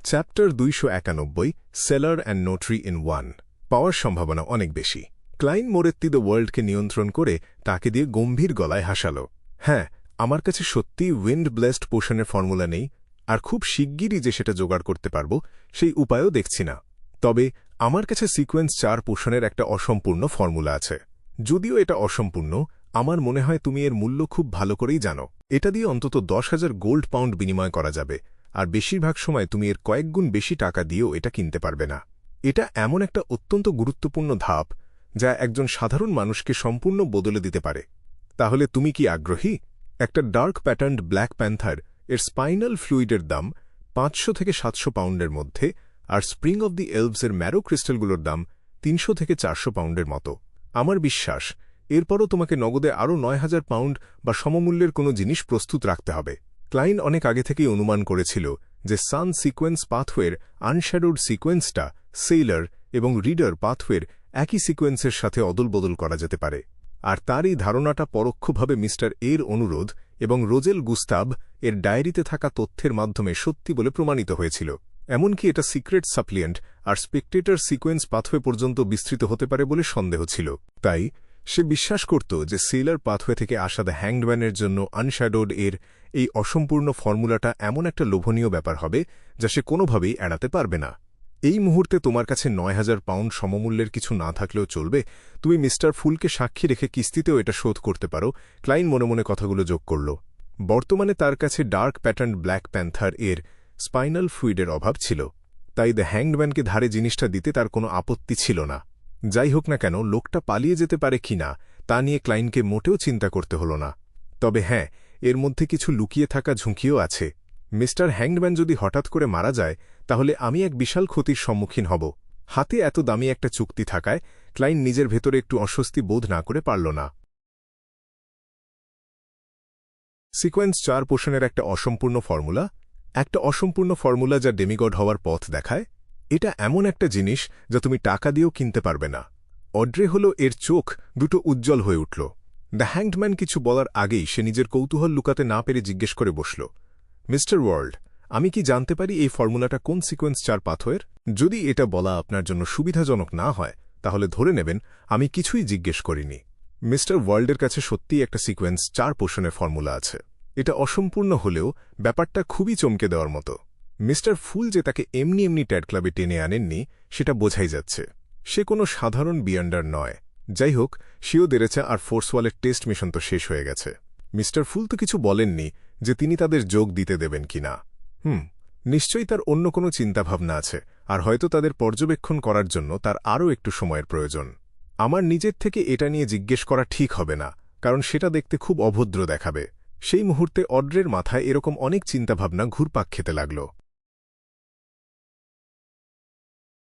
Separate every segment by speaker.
Speaker 1: Chapter 291 seller and notary in one power সম্ভাবনা অনেক বেশি। ক্লাইন মোরেত্তি দ্য ওয়ার্ল্ডকে নিয়ন্ত্রণ করে তাকে দিয়ে গম্ভীর গলায় হাসাল, হ্যাঁ, আমার কাছে সত্যি উইন্ড ব্লেসড পোশনের ফর্মুলা নেই, আর খুব শিগগিরই যে সেটা জোগাড় করতে পারব সেই উপায়ও দেখছি না। তবে আমার কাছে সিকোয়েন্স 4 পোশনের একটা অসম্পূর্ণ ফর্মুলা আছে। যদিও এটা অসম্পূর্ণ, আমার মনে হয় তুমি এর মূল্য খুব ভালো করেই জানো। এটা দিয়ে অন্তত 10,000 গোল্ড পাউন্ড বিনিময় করা যাবে, আর বেশিরভাগ সময় তুমি এর কয়েক গুণ বেশি টাকা দিয়েও এটা কিনতে পারবে না। এটা এমন একটা অত্যন্ত গুরুত্বপূর্ণ ধাপ যা একজন সাধারণ মানুষকে সম্পূর্ণ বদলে দিতে পারে। তাহলে তুমি কি আগ্রহী? একটা ডার্ক প্যাটার্নড ব্ল্যাক প্যান্থার এর স্পাইনাল ফ্লুইডের দাম 500 থেকে 700 পাউন্ডের মধ্যে, আর স্প্রিং অব দি এলভসের ম্যারো ক্রিস্টালগুলোর দাম 300 থেকে 400 পাউন্ডের মতো। আমার বিশ্বাস এরপরও তোমাকে নগদে আরও 9,000 পাউন্ড বা সমমূল্যের কোনো জিনিস প্রস্তুত রাখতে হবে। ক্লাইন অনেক আগে থেকেই অনুমান করেছিল যে সান সিকোয়েন্স পাথওয়ের আনশ্যাডোড সিকোয়েন্সটা সেইলার এবং রিডার পাথওয়ের একই সিকোয়েন্সের সাথে অদলবদল করা যেতে পারে, আর তার এই ধারণাটা পরোক্ষভাবে মিস্টার এর অনুরোধ এবং রোজেল গুস্তাভ এর ডায়েরিতে থাকা তথ্যের মাধ্যমে সত্যি বলে প্রমাণিত হয়েছিল। এমনকি এটা সিক্রেট সাপ্লিয়েন্ট আর স্পেকটেটর সিকোয়েন্স পাথওয়ে পর্যন্ত বিস্তৃত হতে পারে বলে সন্দেহ ছিল। তাই সে বিশ্বাস করত যে সেলার পাথওয়ে থেকে আসা দ্য হ্যাংড ম্যানের জন্য আনশ্যাডোড এর এই অসম্পূর্ণ ফর্মুলাটা এমন একটা লোভনীয় ব্যাপার হবে যা সে কোনোভাবেই এড়াতে পারবে না। এই মুহূর্তে তোমার কাছে 9,000 পাউন্ড সমমূল্যের কিছু না থাকলেও চলবে, তুমি মিস্টার ফুলকে সাক্ষী রেখে কিস্তিতেও এটা শোধ করতে পারো। ক্লাইন মনে মনে কথাগুলো যোগ করল। বর্তমানে তার কাছে ডার্ক প্যাটার্ন ব্ল্যাক প্যান্থার এর স্পাইনাল ফ্লুইডের অভাব ছিল, তাই দ্য হ্যাংড ম্যানকে ধারে জিনিসটা দিতে তার কোনো আপত্তি ছিল না। যাই হোক না কেন, লোকটা পালিয়ে যেতে পারে কিনা তা নিয়ে ক্লাইনকে মোটেও চিন্তা করতে হল না। তবে হ্যাঁ, এর মধ্যে কিছু লুকিয়ে থাকা ঝুঁকিও আছে। মিস্টার হ্যাংডম্যান যদি হঠাৎ করে মারা যায় তাহলে আমি এক বিশাল ক্ষতির সম্মুখীন হব। হাতে এত দামি একটা চুক্তি থাকায় ক্লাইন নিজের ভেতরে একটু অস্বস্তি বোধ না করে পারল না। সিকোয়েন্স 4 পোশনের একটা অসম্পূর্ণ ফর্মুলা যা ডেমিগড হওয়ার পথ দেখায়। এটা এমন একটা জিনিস যা তুমি টাকা দিয়েও কিনতে পারবে না। অড্রে হল এর চোখ দুটো উজ্জ্বল হয়ে উঠল। দ্য হ্যাংডম্যান কিছু বলার আগেই সে নিজের কৌতূহল লুকাতে না পেরে জিজ্ঞেস করে বসল, মিস্টার ওয়ার্ল্ড, আমি কি জানতে পারি এই ফর্মুলাটা কোন সিকোয়েন্স 4 পাথওয়ের? যদি এটা বলা আপনার জন্য সুবিধাজনক না হয় তাহলে ধরে নেবেন আমি কিছুই জিজ্ঞেস করিনি। মিস্টার ওয়ার্ল্ডের কাছে সত্যিই একটা সিকোয়েন্স 4 পোশনের ফর্মুলা আছে। এটা অসম্পূর্ণ হলেও ব্যাপারটা খুবই চমকে দেওয়ার মতো। মিস্টার ফুল যে তাকে এমনি ট্যাড ক্লাবে টেনে আনেননি সেটা বোঝাই যাচ্ছে। সে কোনো সাধারণ বিয়ান্ডার নয়। যাই হোক, শিও দেরেচা আর ফোর্সওয়ালের টেস্ট মিশন তো শেষ হয়ে গেছে। মিস্টার ফুল তো কিছু বলেননি যে তিনি তাদের যোগ দিতে দেবেন কিনা। নিশ্চয়ই তার অন্য কোনো চিন্তাভাবনা আছে, আর হয়তো তাদের পর্যবেক্ষণ করার জন্য তার আরও একটু সময়ের প্রয়োজন। আমার নিজের থেকে এটা নিয়ে জিজ্ঞেস করা ঠিক হবে না, কারণ সেটা দেখতে খুব অভদ্র দেখাবে। সেই মুহূর্তে অড্রের মাথায় এরকম অনেক চিন্তাভাবনা ঘুরপাক খেতে লাগল।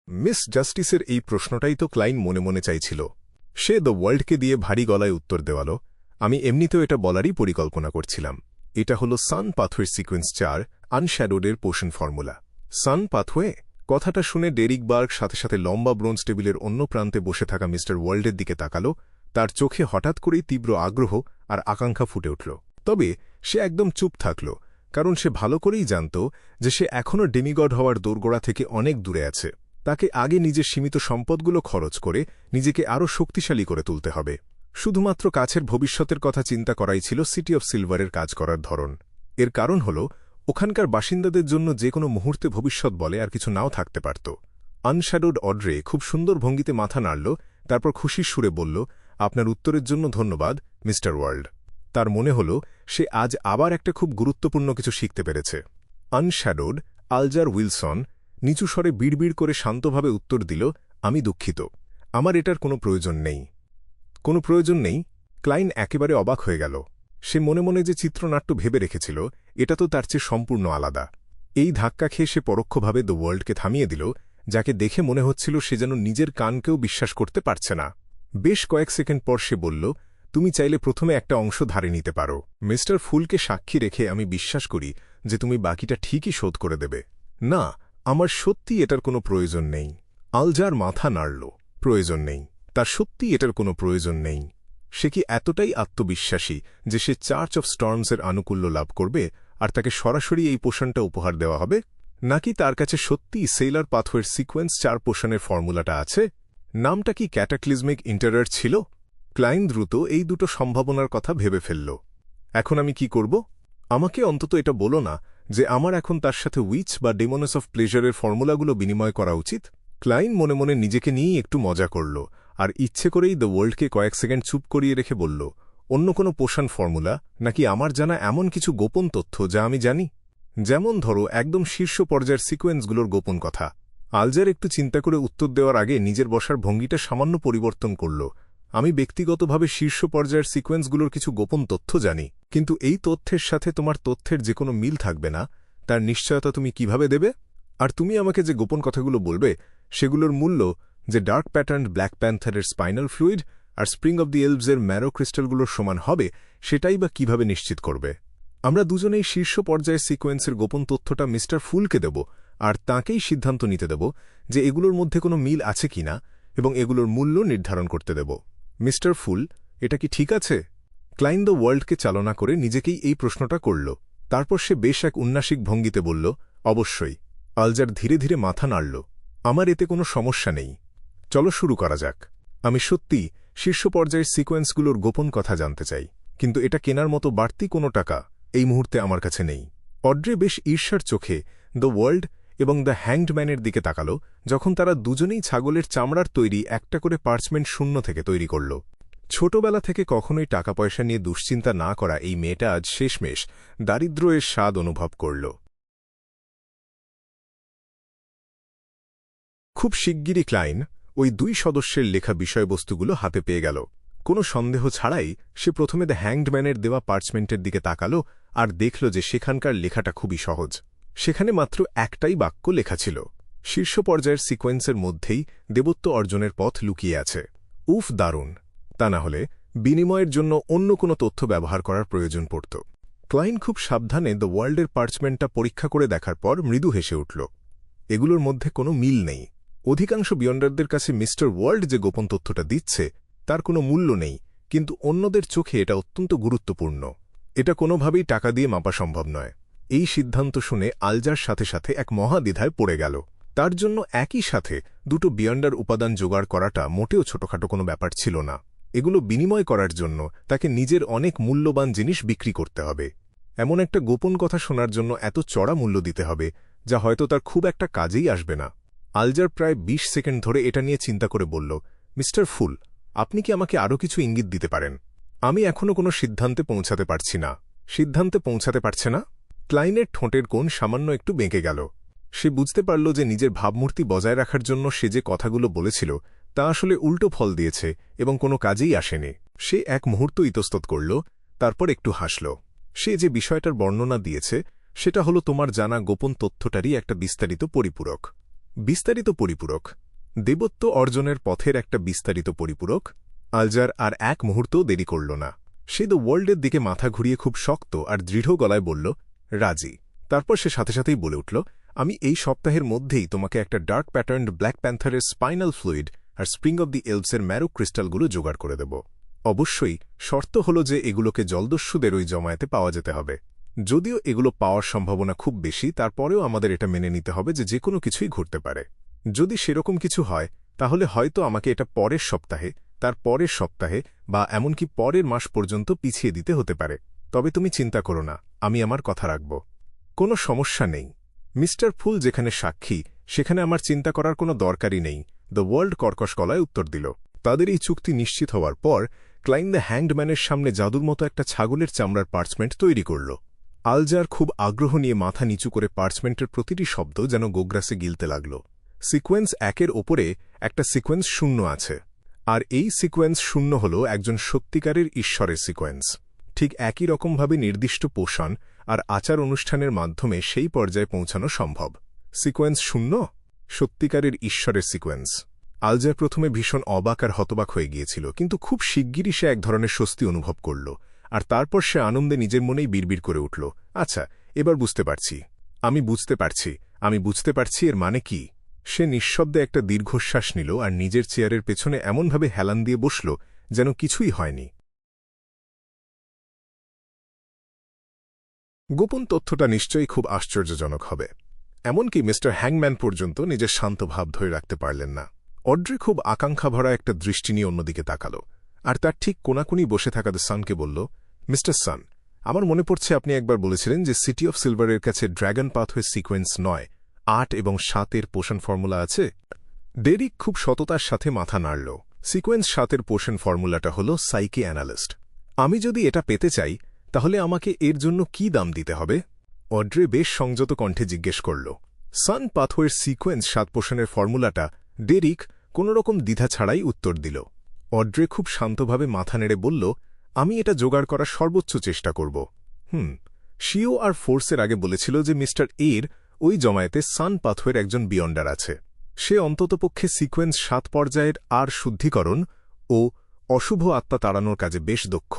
Speaker 1: মিস জাস্টিসের এই প্রশ্নটাই তো ক্লাইন মনে মনে চাইছিল। সে দ্য ওয়ার্ল্ডকে দিয়ে ভারী গলায় উত্তর দেওয়াল, আমি এমনিতেও এটা বলারই পরিকল্পনা করছিলাম। এটা হলো সান পাথওয়ে সিকোয়েন্স 4 আনশ্যাডোডের পোশন ফর্মুলা। সান পাথওয়ে কথাটা শুনে ডেরিক বার্গ সাথে সাথে লম্বা ব্রোঞ্জ টেবিলের অন্য প্রান্তে বসে থাকা মিস্টার ওয়ার্ল্ডের দিকে তাকাল। তার চোখে হঠাৎ করেই তীব্র আগ্রহ আর আকাঙ্ক্ষা ফুটে উঠল। তবে সে একদম চুপ থাকল, কারণ সে ভালো করেই জানত যে সে এখনও ডেমিগড হওয়ার দোরগোড়া থেকে অনেক দূরে আছে। তাকে আগে নিজের সীমিত সম্পদগুলো খরচ করে নিজেকে আরও শক্তিশালী করে তুলতে হবে। শুধুমাত্র কাছের ভবিষ্যতের কথা চিন্তা করাই ছিল সিটি অফ সিলভারের কাজ করার ধরন। এর কারণ হল ওখানকার বাসিন্দাদের জন্য যে কোনো মুহূর্তে ভবিষ্যৎ বলে আর কিছু নাও থাকতে পারত। আনশ্যাডোড অড্রে খুব সুন্দর ভঙ্গিতে মাথা নাড়ল, তারপর খুশির সুরে বলল, আপনার উত্তরের জন্য ধন্যবাদ মিস্টার ওয়ার্ল্ড। তার মনে হল সে আজ আবার একটা খুব গুরুত্বপূর্ণ কিছু শিখতে পেরেছে। আনশ্যাডোড আলজার উইলসন নিচু স্বরে বিড়বিড় করে শান্তভাবে উত্তর দিল, আমি দুঃখিত, আমার এটার কোনো প্রয়োজন নেই। কোনো প্রয়োজন নেই? ক্লাইন একেবারে অবাক হয়ে গেল। সে মনে মনে যে চিত্রনাট্য ভেবে রেখেছিল এটা তো তার চেয়ে সম্পূর্ণ আলাদা। এই ধাক্কা খেয়ে সে পরোক্ষভাবে দ্য ওয়ার্ল্ডকে থামিয়ে দিল, যাকে দেখে মনে হচ্ছিল সে যেন নিজের কানকেও বিশ্বাস করতে পারছে না। বেশ কয়েক সেকেন্ড পর সে বলল, তুমি চাইলে প্রথমে একটা অংশ ধারে নিতে পারো। মিস্টার ফুলকে সাক্ষী রেখে আমি বিশ্বাস করি যে তুমি বাকিটা ঠিকই শোধ করে দেবে। না, আমার সত্যি এটার কোনো প্রয়োজন নেই। আলজার মাথা নাড়ল। প্রয়োজন নেই? তার সত্যি এটার কোনো প্রয়োজন নেই? সে কি এতটাই আত্মবিশ্বাসী যে সে চার্চ অফ স্টর্মসের আনুকূল্য লাভ করবে আর তাকে সরাসরি এই পোষণটা উপহার দেওয়া হবে? নাকি তার কাছে সত্যিই সেলার পাথওয়ের সিকোয়েন্স 4 পোষণের ফর্মুলাটা আছে? নামটা কি ক্যাটাক্লিজমিক ইন্টারার ছিল? ক্লাইন দ্রুত এই দুটো সম্ভাবনার কথা ভেবে ফেলল। এখন আমি কি করব? আমাকে অন্তত এটা বলো না যে আমার এখন তার সাথে উইচ বা ডেমনস অফ প্লেজারের ফর্মুলাগুলো বিনিময় করা উচিত। ক্লাইন মনে মনে নিজেকে নিয়েই একটু মজা করল, আর ইচ্ছে করেই দ্য ওয়ার্ল্ডকে কয়েক সেকেন্ড চুপ করিয়ে রেখে বলল, অন্য কোনো পোষণ ফর্মুলা, নাকি আমার জানা এমন কিছু গোপন তথ্য যা আমি জানি? যেমন ধরো একদম শীর্ষ পর্যায়ের সিকোয়েন্সগুলোর গোপন কথা। আলজার একটু চিন্তা করে উত্তর দেওয়ার আগে নিজের বসার ভঙ্গিটা সামান্য পরিবর্তন করল। আমি ব্যক্তিগতভাবে শীর্ষ পর্যায়ের সিকোয়েন্সগুলোর কিছু গোপন তথ্য জানি, কিন্তু এই তথ্যের সাথে তোমার তথ্যের যে কোনো মিল থাকবে না, তার নিশ্চয়তা তুমি কিভাবে দেবে? আর তুমি আমাকে যে গোপন কথাগুলো বলবে সেগুলোর মূল্য যে ডার্ক প্যাটার্ন ব্ল্যাক প্যান্থারের স্পাইনাল ফ্লুইড আর স্প্রিং অব দি এলভসের ম্যারো ক্রিস্টালগুলোর সমান হবে, সেটাই বা কিভাবে নিশ্চিত করবে? আমরা দুজনেই শীর্ষ পর্যায়ের সিকোয়েন্সের গোপন তথ্যটা মিস্টার ফুলকে দেব, আর তাঁকেই সিদ্ধান্ত নিতে দেব যে এগুলোর মধ্যে কোনো মিল আছে কিনা, এবং এগুলোর মূল্য নির্ধারণ করতে দেব। মিস্টার ফুল, এটা কি ঠিক আছে? ক্লাইন দ্য ওয়ার্ল্ডকে চালনা করে নিজেকেই এই প্রশ্নটা করল। তারপর সে বেশ এক উন্নাসিক ভঙ্গিতে বলল, অবশ্যই। আলজার ধীরে ধীরে মাথা নাড়ল। আমার এতে কোনো সমস্যা নেই। চলো শুরু করা যাক। আমি সত্যিই শীর্ষ পর্যায়ের সিকোয়েন্সগুলোর গোপন কথা জানতে চাই, কিন্তু এটা কেনার মতো বাড়তি কোনো টাকা এই মুহূর্তে আমার কাছে নেই। অড্রে বেশ ঈর্ষার চোখে দ্য ওয়ার্ল্ড এবং দ্য হ্যাংড ম্যানের দিকে তাকাল যখন তারা দুজনেই ছাগলের চামড়ার তৈরি একটা করে পার্চমেন্ট শূন্য থেকে তৈরি করল। ছোটবেলা থেকে কখনোই টাকা পয়সা নিয়ে দুশ্চিন্তা না করা এই মেয়েটা আজ শেষমেশ দারিদ্র্যের স্বাদ অনুভব করল। খুব শিগগিরই ক্লাইন ওই 2 সদস্যের লেখা বিষয়বস্তুগুলো হাতে পেয়ে গেল। কোনো সন্দেহ ছাড়াই সে প্রথমে দ্য হ্যাংড ম্যানের দেওয়া পার্চমেন্টের দিকে তাকাল আর দেখল যে সেখানকার লেখাটা খুবই সহজ। সেখানে মাত্র একটাই বাক্য লেখা ছিল, শীর্ষ পর্যায়ের সিকোয়েন্সের মধ্যেই দেবত্ব অর্জনের পথ লুকিয়ে আছে। উফ, দারুণ! তা না হলে বিনিময়ের জন্য অন্য কোনো তথ্য ব্যবহার করার প্রয়োজন পড়ত। ক্লাইন খুব সাবধানে দ্য ওয়ার্ল্ডের পার্চমেন্টটা পরীক্ষা করে দেখার পর মৃদু হেসে উঠল। এগুলোর মধ্যে কোনো মিল নেই। অধিকাংশ বিয়ন্ডারদের কাছে মিস্টার ওয়ার্ল্ড যে গোপন তথ্যটা দিচ্ছে তার কোনো মূল্য নেই, কিন্তু অন্যদের চোখে এটা অত্যন্ত গুরুত্বপূর্ণ। এটা কোনোভাবেই টাকা দিয়ে মাপা সম্ভব নয়। এই সিদ্ধান্ত শুনে আলজার সাথে সাথে এক মহাদ্বিধায় পড়ে গেল। তার জন্য একই সাথে 2টো বিয়ন্ডার উপাদান জোগাড় করাটা মোটেও ছোটখাটো কোনো ব্যাপার ছিল না। এগুলো বিনিময় করার জন্য তাকে নিজের অনেক মূল্যবান জিনিস বিক্রি করতে হবে। এমন একটা গোপন কথা শোনার জন্য এত চড়া মূল্য দিতে হবে যা হয়তো তার খুব একটা কাজেই আসবে না। আলজার প্রায় 20 সেকেন্ড ধরে এটা নিয়ে চিন্তা করে বলল, মিস্টার ফুল, আপনি কি আমাকে আরও কিছু ইঙ্গিত দিতে পারেন? আমি এখনও কোনো সিদ্ধান্তে পৌঁছাতে পারছি না। সিদ্ধান্তে পৌঁছাতে পারছে না? ক্লাইনের ঠোঁটের কোণ সামান্য একটু বেঁকে গেল। সে বুঝতে পারল যে নিজের ভাবমূর্তি বজায় রাখার জন্য সে যে কথাগুলো বলেছিল তা আসলে উল্টো ফল দিয়েছে এবং কোনো কাজেই আসেনি। সে এক মুহূর্ত ইতস্তত করল, তারপর একটু হাসল। সে যে বিষয়টার বর্ণনা দিয়েছে সেটা হলো তোমার জানা গোপন তথ্যটারই একটা বিস্তারিত পরিপূরক। বিস্তারিত পরিপূরক? দেবত্ব অর্জনের পথের একটা বিস্তারিত পরিপূরক? আলজার আর এক মুহূর্তও দেরি করল না। সে দ্য ওয়ার্ল্ডের দিকে মাথা ঘুরিয়ে খুব শক্ত আর দৃঢ় গলায় বলল, রাজি। তারপর সে সাথে সাথেই বলে উঠল, আমি এই সপ্তাহের মধ্যেই তোমাকে একটা ডার্ক প্যাটার্ন ব্ল্যাক প্যান্থারের স্পাইনাল ফ্লুইড আর স্প্রিং অব দি এলভসের ম্যারো ক্রিস্টালগুলো জোগাড় করে দেব। অবশ্যই শর্ত হল যে এগুলোকে জলদস্যুদের ওই জমায়েতে পাওয়া যেতে হবে। যদিও এগুলো পাওয়ার সম্ভাবনা খুব বেশি, তারপরেও আমাদের এটা মেনে নিতে হবে যে কোনো কিছুই ঘটতে পারে। যদি সেরকম কিছু হয় তাহলে হয়তো আমাকে এটা পরের সপ্তাহে, তার পরের সপ্তাহে বা এমনকি পরের মাস পর্যন্ত পিছিয়ে দিতে হতে পারে। তবে তুমি চিন্তা করো না, আমি আমার কথা রাখব। কোনো সমস্যা নেই। মিস্টার ফুল যেখানে সাক্ষী সেখানে আমার চিন্তা করার কোনো দরকারই নেই, দ্য ওয়ার্ল্ড কর্কশ গলায় উত্তর দিল। তাদের এই চুক্তি নিশ্চিত হওয়ার পর ক্লাইন দ্য হ্যাংড ম্যানের সামনে জাদুর মতো একটা ছাগলের চামড়ার পার্চমেন্ট তৈরি করল। আলজার খুব আগ্রহ নিয়ে মাথা নিচু করে পার্চমেন্টের প্রতিটি শব্দ যেন গোগ্রাসে গিলতে লাগল। সিকোয়েন্স 1-এর ওপরে একটা সিকোয়েন্স 0 আছে, আর এই সিকোয়েন্স 0 হল একজন সত্যিকারের ঈশ্বরের সিকোয়েন্স। ঠিক একই রকমভাবে নির্দিষ্ট পোষণ আর আচার অনুষ্ঠানের মাধ্যমে সেই পর্যায়ে পৌঁছানো সম্ভব। সিকোয়েন্স 0, সত্যিকারের ঈশ্বরের সিকোয়েন্স। আলজার প্রথমে ভীষণ অবাক আর হতবাক হয়ে গিয়েছিল, কিন্তু খুব শিগগিরই সে এক ধরনের স্বস্তি অনুভব করল, আর তারপর সে আনন্দে নিজের মনেই বিড়বিড় করে উঠল, আচ্ছা, এবার বুঝতে পারছি, আমি বুঝতে পারছি এর মানে কি। সে নিঃশব্দে একটা দীর্ঘশ্বাস নিল আর নিজের চেয়ারের পেছনে এমনভাবে হেলান দিয়ে বসল যেন কিছুই হয়নি। গোপন তথ্যটা নিশ্চয়ই খুব আশ্চর্যজনক হবে। এমনকি মিস্টার হ্যাংম্যান পর্যন্ত নিজের শান্ত ভাব ধরে রাখতে পারলেন না। অড্রে খুব আকাঙ্ক্ষা ভরা একটা দৃষ্টি নিয়ে অন্যদিকে তাকাল, আর তার ঠিক কোনাকুনি বসে থাকা দ্য সানকে বলল, মিস্টার সান, আমার মনে পড়ছে আপনি একবার বলেছিলেন যে সিটি অফ সিলভারের কাছে ড্র্যাগন পাথওয়ে সিকোয়েন্স ৯, ৮ এবং ৭ এর পোষণ ফর্মুলা আছে। ডেরিক খুব সততার সাথে মাথা নাড়ল। সিকোয়েন্স ৭ এর পোষণ ফর্মুলাটা হল সাইকি অ্যানালিস্ট। আমি যদি এটা পেতে চাই তাহলে আমাকে এর জন্য কি দাম দিতে হবে? অড্রে বেশ সংযত কণ্ঠে জিজ্ঞেস করল। সান পাথওয়ের সিকোয়েন্স ৭ পোষণের ফর্মুলাটা ডেরিক কোনোরকম দ্বিধা ছাড়াই উত্তর দিল। অড্রে খুব শান্তভাবে মাথা নেড়ে বলল, আমি এটা জোগাড় করার সর্বোচ্চ চেষ্টা করব। শিও আর ফোর্সের আগে বলেছিল যে মিস্টার এর ওই জমায়েতে সান পাথওয়ের একজন বিয়ন্ডার আছে। সে অন্ততপক্ষে সিকোয়েন্স ৭ পর্যায়ের আর শুদ্ধিকরণ ও অশুভ আত্মা তাড়ানোর কাজে বেশ দক্ষ।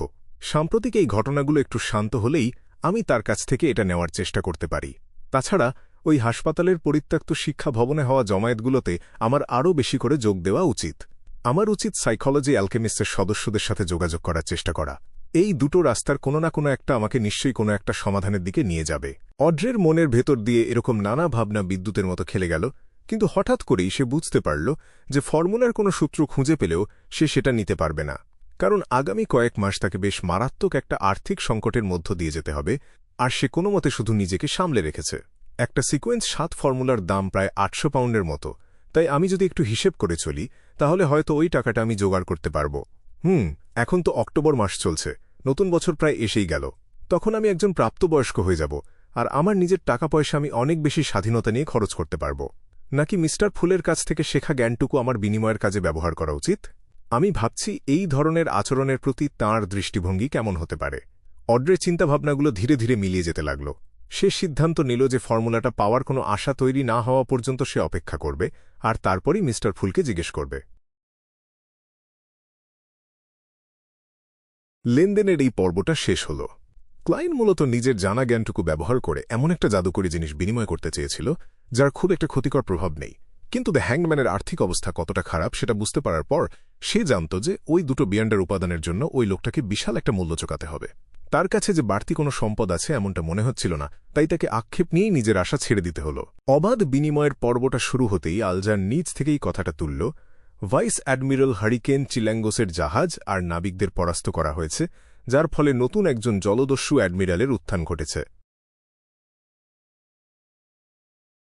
Speaker 1: সাম্প্রতিক এই ঘটনাগুলো একটু শান্ত হলেই আমি তার কাছ থেকে এটা নেওয়ার চেষ্টা করতে পারি। তাছাড়া ওই হাসপাতালের পরিত্যক্ত শিক্ষা ভবনে হওয়া জমায়েতগুলোতে আমার আরও বেশি করে যোগ দেওয়া উচিত। আমার উচিত সাইকোলজি অ্যালকেমিস্টের সদস্যদের সাথে যোগাযোগ করার চেষ্টা করা। এই দুটো রাস্তার কোনো না কোনো একটা আমাকে নিশ্চয়ই কোনো একটা সমাধানের দিকে নিয়ে যাবে। অড্রের মনের ভেতর দিয়ে এরকম নানা ভাবনা বিদ্যুতের মতো খেলে গেল, কিন্তু হঠাৎ করেই সে বুঝতে পারল যে ফর্মুলার কোনো সূত্র খুঁজে পেলেও সে সেটা নিতে পারবে না, কারণ আগামী কয়েক মাস তাকে বেশ মারাত্মক একটা আর্থিক সংকটের মধ্য দিয়ে যেতে হবে, আর সে কোনোমতে শুধু নিজেকে সামলে রেখেছে। একটা সিকোয়েন্স ৭ ফর্মুলার দাম প্রায় ৮০০ পাউন্ডের মতো, তাই আমি যদি একটু হিসেব করে চলি তাহলে হয়তো ওই টাকাটা আমি জোগাড় করতে পারব। এখন তো অক্টোবর মাস চলছে, নতুন বছর প্রায় এসেই গেল। তখন আমি একজন প্রাপ্তবয়স্ক হয়ে যাব, আর আমার নিজের টাকা পয়সা আমি অনেক বেশি স্বাধীনতা নিয়ে খরচ করতে পারব। নাকি মিস্টার ফুলের কাছ থেকে শেখা জ্ঞানটুকু আমার বিনিময়ের কাজে ব্যবহার করা উচিত? আমি ভাবছি এই ধরনের আচরণের প্রতি তাঁর দৃষ্টিভঙ্গি কেমন হতে পারে। অড্রে চিন্তাভাবনাগুলো ধীরে ধীরে মিলিয়ে যেতে লাগল। সে সিদ্ধান্ত নিল যে ফর্মুলাটা পাওয়ার কোনো আশা তৈরি না হওয়া পর্যন্ত সে অপেক্ষা করবে, আর তারপরই মিস্টার ফুলকে জিজ্ঞেস করবে। লেনদেনের এই পর্বটা শেষ হল। ক্লাইন মূলত নিজের জানা জ্ঞানটুকু ব্যবহার করে এমন একটা জাদুকরী জিনিস বিনিময় করতে চেয়েছিল যার খুব একটা ক্ষতিকর প্রভাব নেই, কিন্তু দ্য হ্যাংম্যানের আর্থিক অবস্থা কতটা খারাপ সেটা বুঝতে পারার পর সে জানত যে ওই দুটো বিয়ান্ডার উপাদানের জন্য ওই লোকটাকে বিশাল একটা মূল্য চোকাতে হবে। তার কাছে যে বাড়তি কোনো সম্পদ আছে এমনটা মনে হচ্ছিল না, তাই তাকে আক্ষেপ নিয়েই নিজের আশা ছেড়ে দিতে হল। অবাধ বিনিময়ের পর্বটা শুরু হতেই আলজার নিজ থেকেই কথাটা তুলল, ভাইস অ্যাডমিরাল হারিকেন চিল্যাঙ্গোসের জাহাজ আর নাবিকদের পরাস্ত করা হয়েছে, যার ফলে নতুন একজন জলদস্যু অ্যাডমিরালের উত্থান ঘটেছে।